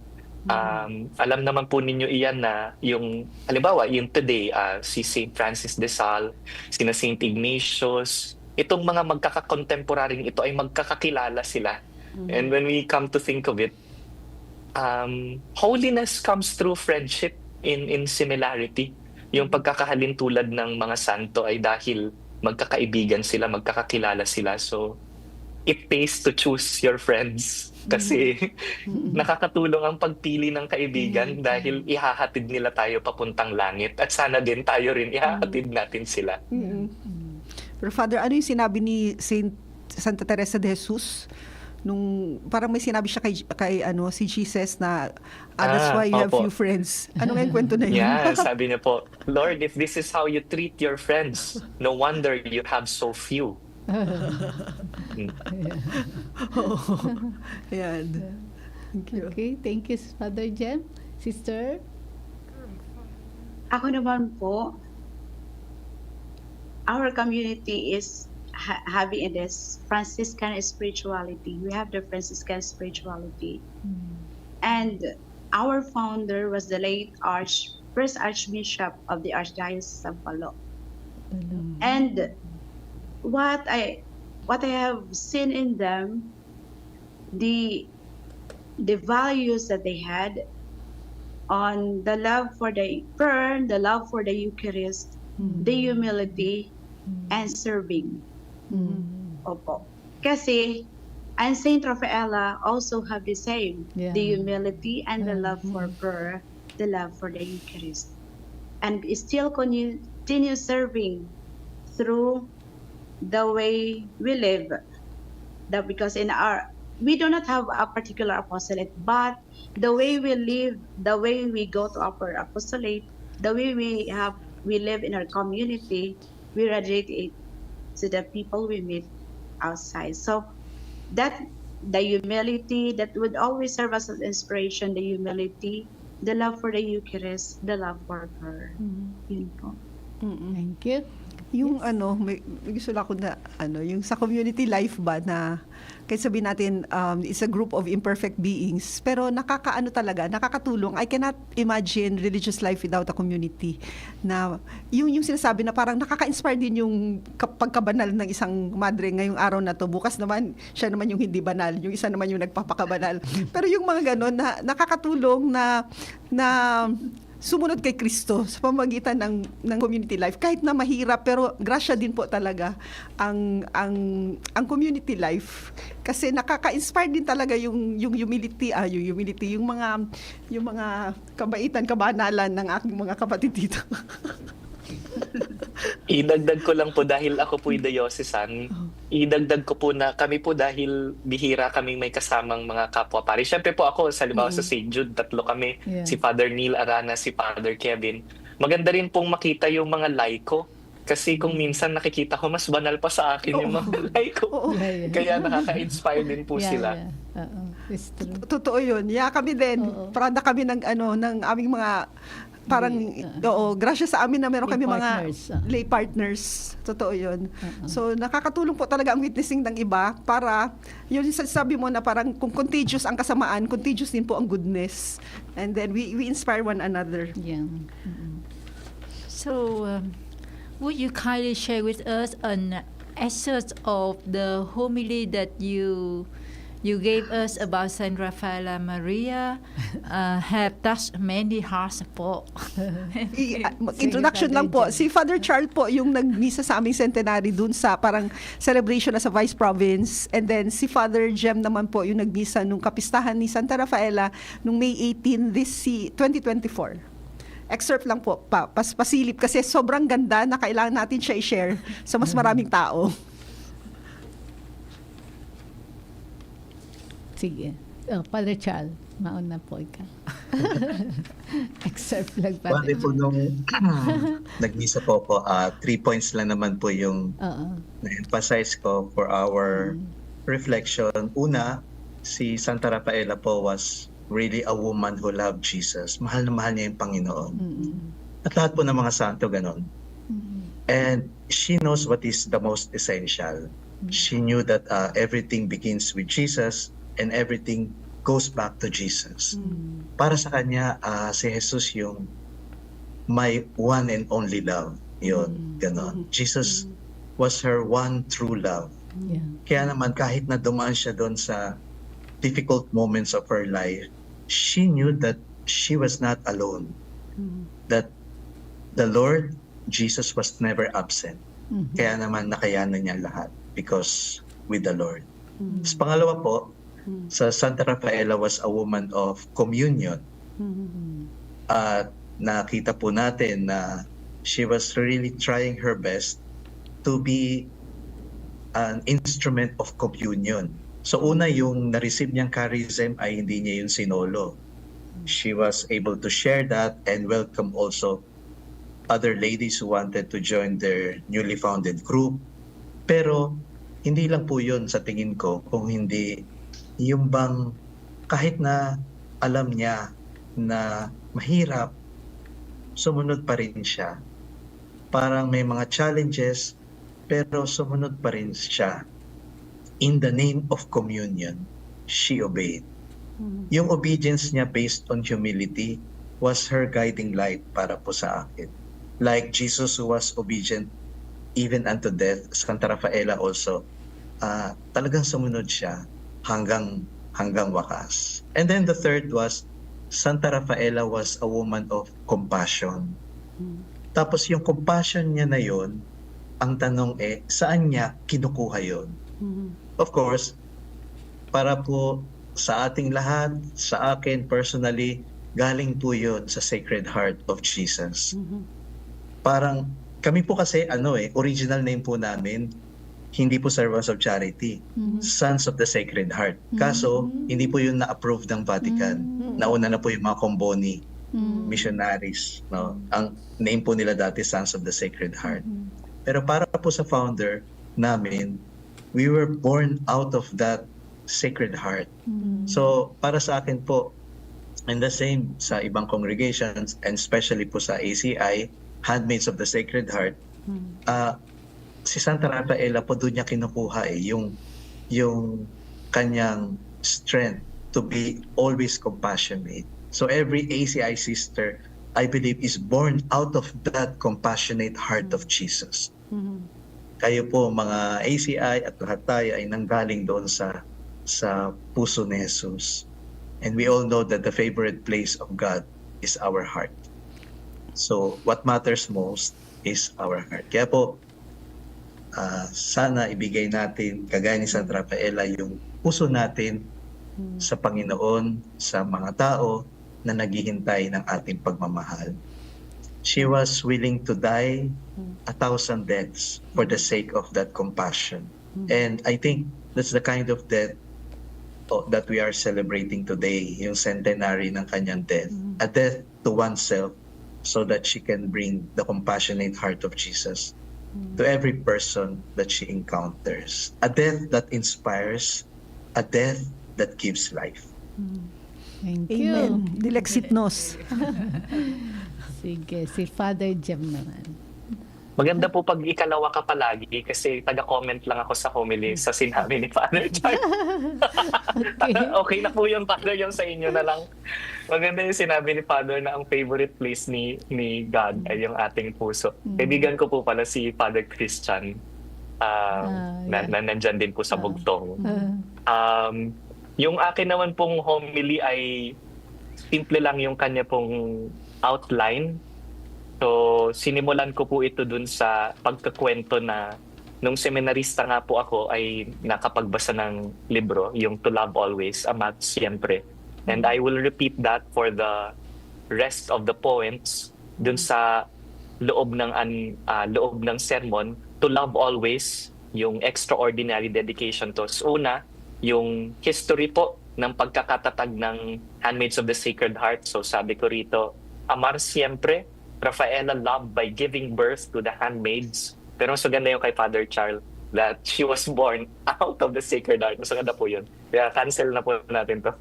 Speaker 5: Alam naman po ninyo iyan na yung, halimbawa, yung today, si St. Francis de Sales, sina St. Ignatius, itong mga magkaka-contemporaryong ito ay magkakakilala sila. And when we come to think of it, holiness comes through friendship in similarity. Yung pagkakahalintulad ng mga santo ay dahil magkakaibigan sila, magkakakilala sila. So, it pays to choose your friends. Kasi nakakatulong ang pagpili ng kaibigan dahil ihahatid nila tayo papuntang langit. At sana din tayo rin ihahatid natin sila.
Speaker 3: Pero Father, ano yung sinabi ni Santa Teresa de Jesus? Nung parang may sinabi siya kay si Jesus na that's why you have few friends. Ano nga yung kwento na yun?
Speaker 5: Yeah, sabi niya po, Lord, if this is how you treat your friends, no wonder you have so few.
Speaker 3: Ayan. Thank you.
Speaker 1: Okay, thank you, Father Jem. Sister?
Speaker 6: Ako naman po, our community is having this Franciscan spirituality. We have the Franciscan spirituality. And our founder was the late first Archbishop of the Archdiocese of Palo. And what I have seen in them, the values that they had, on the love for the prayer, the love for the Eucharist, the humility, and serving. Opo. Kasi, and Saint Rafaela also have the same,
Speaker 1: Yeah.
Speaker 6: the humility and the love for prayer, the love for the Eucharist. And still continue serving through the way we live. That because we do not have a particular apostolate, but the way we live, the way we go to our apostolate, the way we live in our community, we radiate it to the people we meet outside. So that the humility that would always serve us as inspiration, the humility, the love for the Eucharist, the love for her. Yun po.
Speaker 1: Thank you.
Speaker 3: Yung may gusto lang ako na yung sa community life ba na kahit sabihin natin it's a group of imperfect beings pero nakakatulong. I cannot imagine religious life without a community. Na yung sinasabi na parang nakaka-inspire din yung pagkabanal ng isang madre ngayong araw na to. Bukas naman siya naman yung hindi banal, yung isa naman yung nagpapakabanal. Pero yung mga ganon na nakakatulong na sumunod kay Kristo sa pamamagitan ng community life kahit na mahirap, pero grasya din po talaga ang community life kasi nakaka-inspire din talaga yung humility, yung mga kabaitan, kabanalan ng aking mga kapatid dito.
Speaker 5: Idagdag ko lang po dahil ako po'y diocesan. Idagdag ko po na kami po dahil bihira kaming may kasamang mga kapwa pari. Siyempre po ako, sa St. Jude, 3 kami.
Speaker 1: Yeah.
Speaker 5: Si Father Neil Arana, si Father Kevin. Maganda rin pong makita yung mga laiko. Kasi kung minsan nakikita ko, mas banal pa sa akin yung mga laiko. Kaya nakaka-inspire din po sila.
Speaker 1: It's true.
Speaker 3: Totoo yun. Kami din. Prada kami ng aming mga parang grasya sa amin na meron kami mga lay partners. Totoo 'yun. So nakakatulong po talaga ang witnessing ng iba para yun sabi mo na parang kung contagious ang kasamaan, contagious din po ang goodness. And then we inspire one another.
Speaker 1: Yeah.
Speaker 2: So, would you kindly share with us an excerpt of the homily that you gave us about Saint Rafaela Maria? Have touched many hearts po.
Speaker 3: Introduction lang po. Si Father Charles po yung nagmisa sa aming centenary dun sa parang celebration na sa Vice Province. And then si Father Jem naman po yung nagmisa nung kapistahan ni Santa Rafaela nung May 18 2024. Excerpt lang po, pasilip kasi sobrang ganda na kailangan natin siya i-share sa mas maraming tao.
Speaker 1: Sige. Father Charles, mauna po ikaw. Excerpt lang, Father.
Speaker 4: Bale po nung nagmisa po ako, 3 points lang naman po yung na-emphasize ko for our reflection. Una, si Santa Rafaela po was really a woman who loved Jesus. Mahal na mahal niya yung Panginoon. At lahat po ng mga santo ganon. And she knows what is the most essential. She knew that everything begins with Jesus and everything goes back to Jesus. Para sa kanya, si Jesus yung my one and only love. Yun, ganon. Jesus was her one true love.
Speaker 1: Yeah.
Speaker 4: Kaya naman, kahit na dumaan siya doon sa difficult moments of her life, she knew that she was not alone. That the Lord, Jesus was never absent. Kaya naman, nakayanan niya lahat because with the Lord. Tapos pangalawa po, sa Santa Rafaela was a woman of communion. At nakita po natin na she was really trying her best to be an instrument of communion. So una, yung na-receive niyang charism ay hindi niya yung sinolo. She was able to share that and welcome also other ladies who wanted to join their newly founded group. Pero hindi lang po yun sa tingin ko kung hindi yung bang kahit na alam niya na mahirap, sumunod pa rin siya. Parang may mga challenges, pero sumunod pa rin siya. In the name of communion, she obeyed. Yung obedience niya based on humility was her guiding light para po sa akin. Like Jesus who was obedient even unto death, Santa Rafaela also, talagang sumunod siya hanggang wakas. And then the third was Santa Rafaela was a woman of compassion. Tapos yung compassion niya na yon, ang tanong saan niya kinukuha yon? Of course, para po sa ating lahat, sa akin personally, galing po yun sa Sacred Heart of Jesus. Parang kami po kasi original name po namin, hindi po Servants of Charity, Sons of the Sacred Heart. Kaso, hindi po yun na-approve ng Vatican. Nauna na po yung mga Comboni, missionaries. No? Ang name po nila dati, Sons of the Sacred Heart. Pero para po sa founder namin, we were born out of that Sacred Heart. So, para sa akin po, and the same sa ibang congregations, and especially po sa ACI, Handmaids of the Sacred Heart, si Santa Rafaela po doon niya kinukuha yung kanyang strength to be always compassionate. So every ACI sister, I believe, is born out of that compassionate heart of Jesus. Kayo po mga ACI at lahat tayo ay nanggaling doon sa puso ni Jesus. And we all know that the favorite place of God is our heart. So what matters most is our heart. Kaya po, sana ibigay natin, kagaya ni Santa Rafaela, yung puso natin sa Panginoon, sa mga tao na naghihintay ng ating pagmamahal. She was willing to die 1,000 deaths for the sake of that compassion. And I think that's the kind of death that we are celebrating today, yung centenary ng kanyang death. A death to oneself so that she can bring the compassionate heart of Jesus to every person that she encounters. A death that inspires, a death that gives life.
Speaker 1: Thank you.
Speaker 3: Amen. Dilexit nos.
Speaker 1: Sige, si Father Jem naman.
Speaker 5: Maganda po pag ikalawa ka palagi kasi taga-comment lang ako sa homily sa sinabi ni Father Charles. Okay na po yung Father, yung sa inyo na lang. Maganda yung sinabi ni Father na ang favorite place ni God ay yung ating puso. Kaibigan ko po pala si Father Christian na nandyan din po sa Bugtong. Yung akin naman pong homily ay simple lang yung kanya pong outline. So, sinimulan ko po ito dun sa pagkakwento na nung seminarista nga po ako ay nakapagbasa ng libro, yung To Love Always, Amat Siempre. And I will repeat that for the rest of the poems dun sa loob ng sermon. To Love Always, yung extraordinary dedication to. So, una, yung history po ng pagkakatatag ng Handmaids of the Sacred Heart. So, sabi ko rito, Amar Siempre, Rafaela loved by giving birth to the handmaids. Pero mas maganda yung kay Father Charles that she was born out of the Sacred Heart. Mas maganda po yun. Kaya cancel na po natin to.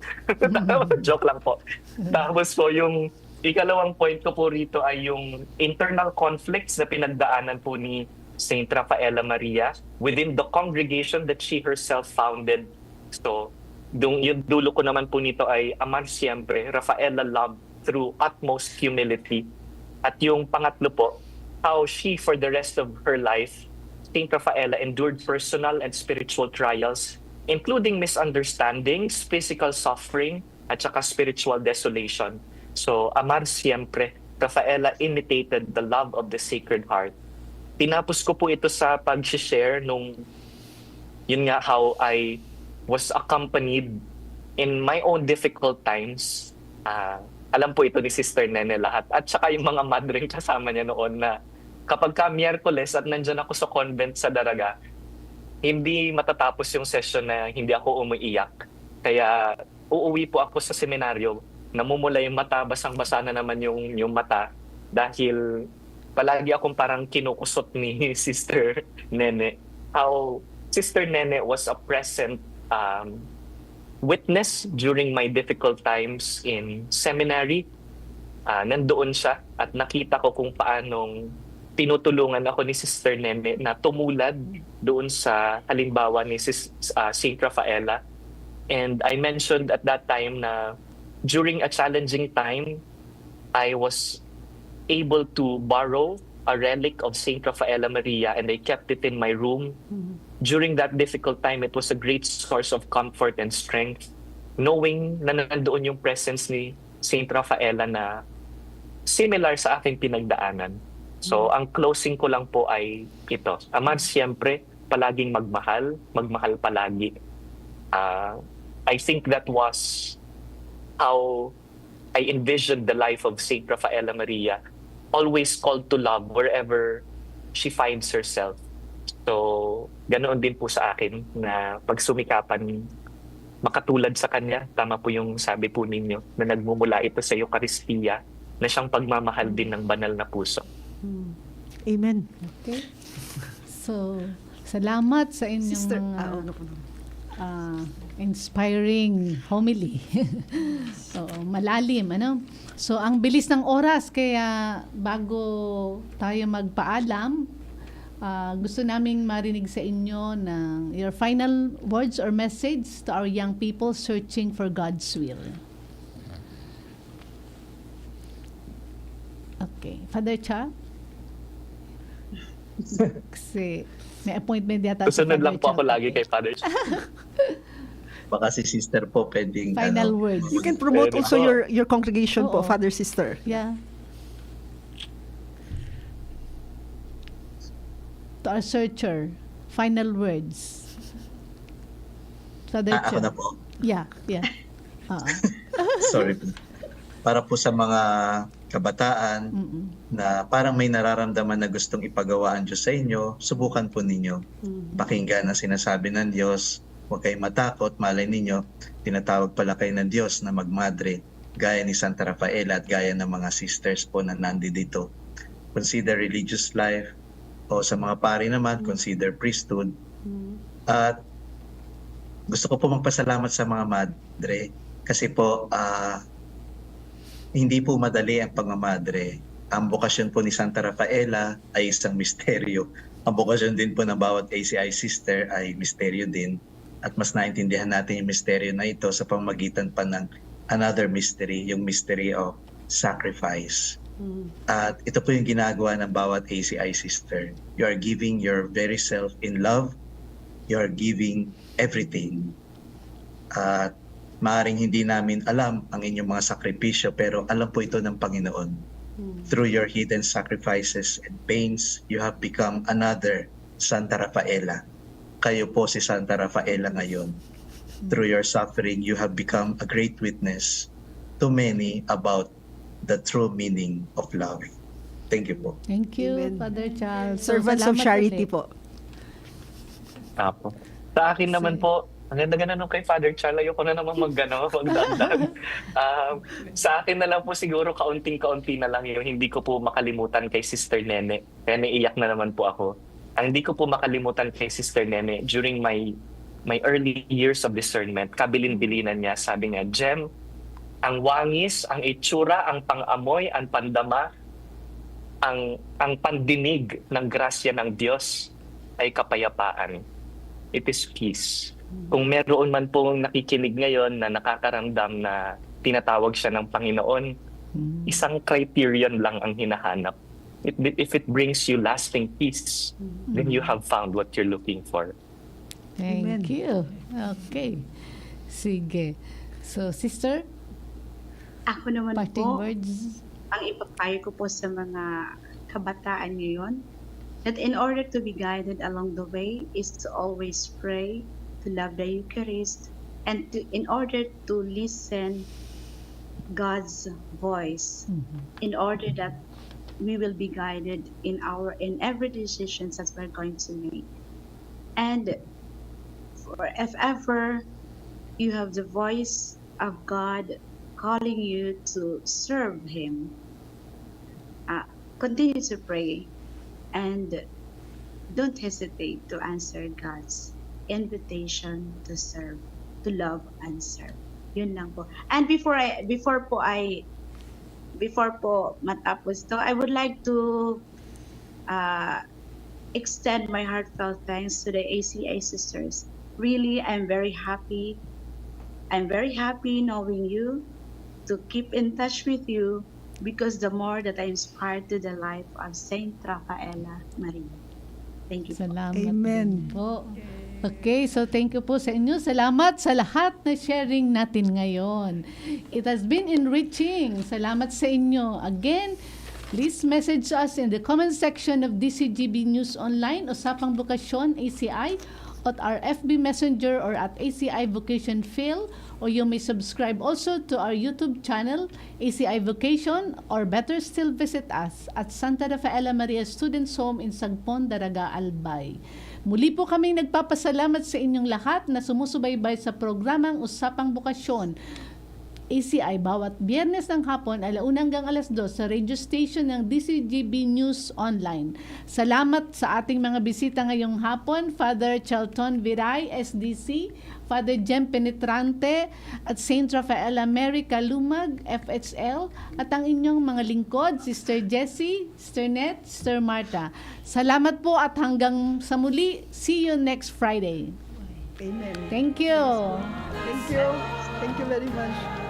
Speaker 5: Joke lang po. Tapos po yung ikalawang point ko po rito ay yung internal conflicts na pinagdaanan po ni Saint Rafaela Maria within the congregation that she herself founded. So, yung dulo ko naman po nito ay Amar Siempre, Rafaela loved through utmost humility. At yung pangatlo po, how she for the rest of her life, Saint Rafaela endured personal and spiritual trials, including misunderstandings, physical suffering, at saka spiritual desolation. So, Amar Siempre, Rafaela imitated the love of the Sacred Heart. Tinapos ko po ito sa pag-share nung, yun nga, how I was accompanied in my own difficult times. Alam po ito ni Sister Nene lahat. At saka yung mga madring kasama niya noon na kapag ka Miyerkules at nandyan ako sa convent sa Daraga, hindi matatapos yung session na hindi ako umiiyak. Kaya uuwi po ako sa seminaryo, namumula yung mata, basang-basa na naman yung mata dahil palagi akong parang kinukusot ni Sister Nene. How Sister Nene was a present witness during my difficult times in seminary. Nandoon siya at nakita ko kung paanong tinutulungan ako ni Sister Nene na tumulad doon sa halimbawa ni Saint Rafaela. And I mentioned at that time na during a challenging time, I was able to borrow a relic of Saint Rafaela Maria and I kept it in my room. During that difficult time, it was a great source of comfort and strength, knowing na nandoon yung presence ni Saint Rafaela na similar sa aking pinagdaanan. So, ang closing ko lang po ay ito. Ama, siyempre, palaging magmahal palagi. I think that was how I envisioned the life of Saint Rafaela Maria, always called to love wherever she finds herself. So, ganoon din po sa akin na pagsumikapan makatulad sa kanya. Tama po yung sabi po ninyo na nagmumula ito sa Eucharistia na siyang pagmamahal din ng banal na puso.
Speaker 3: Amen.
Speaker 1: Okay. So, salamat sa inyong
Speaker 3: Sister,
Speaker 1: mga inspiring homily. Oo, malalim, ano? So, ang bilis ng oras, kaya bago tayo magpaalam, gusto naming marinig sa inyo ng your final words or message to our young people searching for God's will. Okay. Father Cha? Kasi may appointment yata.
Speaker 5: Susunod lang po ako lagi kay Father.
Speaker 4: Baka si sister po pwedeng
Speaker 1: Final words.
Speaker 3: You can promote
Speaker 5: Pwede
Speaker 3: also
Speaker 5: po.
Speaker 3: your congregation po,
Speaker 1: Oo.
Speaker 3: Father, Sister.
Speaker 1: Yeah. To our searcher, final words. Father
Speaker 4: ako
Speaker 1: Cha.
Speaker 4: na po.
Speaker 1: Yeah. Oo.
Speaker 4: Sorry po. Para po sa mga kabataan na parang may nararamdaman na gustong ipagawa ang Diyos sa inyo, subukan po ninyo. Pakinggan ang sinasabi ng Diyos. Huwag kayong matakot. Malay ninyo, tinatawag pala kayo ng Diyos na magmadre, gaya ni Santa Rafaela at gaya ng mga sisters po na nandito. Consider religious life, o sa mga pari naman, consider priesthood. At gusto ko po magpasalamat sa mga madre kasi po hindi po madali ang pagmamadre. Ang bokasyon po ni Santa Rafaela ay isang misteryo. Ang bokasyon din po ng bawat ACI sister ay misteryo din. At mas naintindihan natin yung misteryo na ito sa pamamagitan pa ng another mystery, yung mystery of sacrifice. At ito po yung ginagawa ng bawat ACI sister. You are giving your very self in love. You are giving everything. At maaaring hindi namin alam ang inyong mga sakripisyo, pero alam po ito ng Panginoon. Through your hidden sacrifices and pains, you have become another Santa Rafaela. Kayo po si Santa Rafaela ngayon. Through your suffering, you have become a great witness to many about the true meaning of love. Thank you po.
Speaker 1: Thank you,
Speaker 3: Amen.
Speaker 1: Father Charles. So,
Speaker 3: Servants of
Speaker 1: salamat
Speaker 3: Charity
Speaker 1: ulit.
Speaker 3: po.
Speaker 5: Apo. Sa akin naman po, ang ganda-ganda nung kay Father Charles, ayoko na naman magdagdag. Sa akin na lang po siguro kaunting-kaunti na lang yung hindi ko po makalimutan kay Sister Nene. Kaya naiiyak na naman po ako. Ang hindi ko po makalimutan kay Sister Nene during my early years of discernment, kabilin-bilinan niya, sabi niya, Jem, ang wangis, ang itsura, ang pangamoy, ang pandama, ang pandinig ng grasya ng Diyos ay kapayapaan. It is peace. Kung meron man pong nakikinig ngayon na nakakaramdam na tinatawag siya ng Panginoon, isang criterion lang ang hinahanap. If it brings you lasting peace, then you have found what you're looking for.
Speaker 1: Thank you. Okay. Sige. So, sister,
Speaker 6: Ako naman
Speaker 1: parting
Speaker 6: po,
Speaker 1: words.
Speaker 6: ang ipapayo ko po sa mga kabataan ngayon, that in order to be guided along the way is to always pray, to love the Eucharist, and in order to listen God's voice, in order that we will be guided in every decisions that we're going to make. And if ever you have the voice of God calling you to serve Him, continue to pray and don't hesitate to answer God's invitation to serve, to love and serve. Yun lang po. And before po matapos to, I would like to extend my heartfelt thanks to the ACI sisters. Really, I'm very happy. I'm very happy knowing you, to keep in touch with you, because the more that I inspired to the life of Saint Rafaela Maria. Thank you.
Speaker 1: Salamat
Speaker 3: Amen.
Speaker 1: din po. Okay, so thank you po sa inyo. Salamat sa lahat na sharing natin ngayon. It has been enriching. Salamat sa inyo. Again, please message us in the comment section of DCGB News Online, Usapang Bukasyon, ACI, at our FB Messenger or at ACI Vocation Phil, or you may subscribe also to our YouTube channel, ACI Vocation, or better still visit us at Santa Rafaela Maria Students Home in Sagpon, Daraga, Albay. Muli po kaming nagpapasalamat sa inyong lahat na sumusubaybay sa programang Usapang Bukasyon. ACI bawat Biyernes ng hapon, 1:00 hanggang 2:00 sa radio station ng DCGB News Online. Salamat sa ating mga bisita ngayong hapon, Father Chelton Viray, SDC, Father Jem Penetrante at Saint Rafaela Mary Kalumag, FHL, at ang inyong mga lingkod, Sister Jessie, Sister Net, Sister Marta. Salamat po at hanggang sa muli. See you next Friday.
Speaker 3: Amen.
Speaker 1: Thank you.
Speaker 3: Thank you. Thank you very much.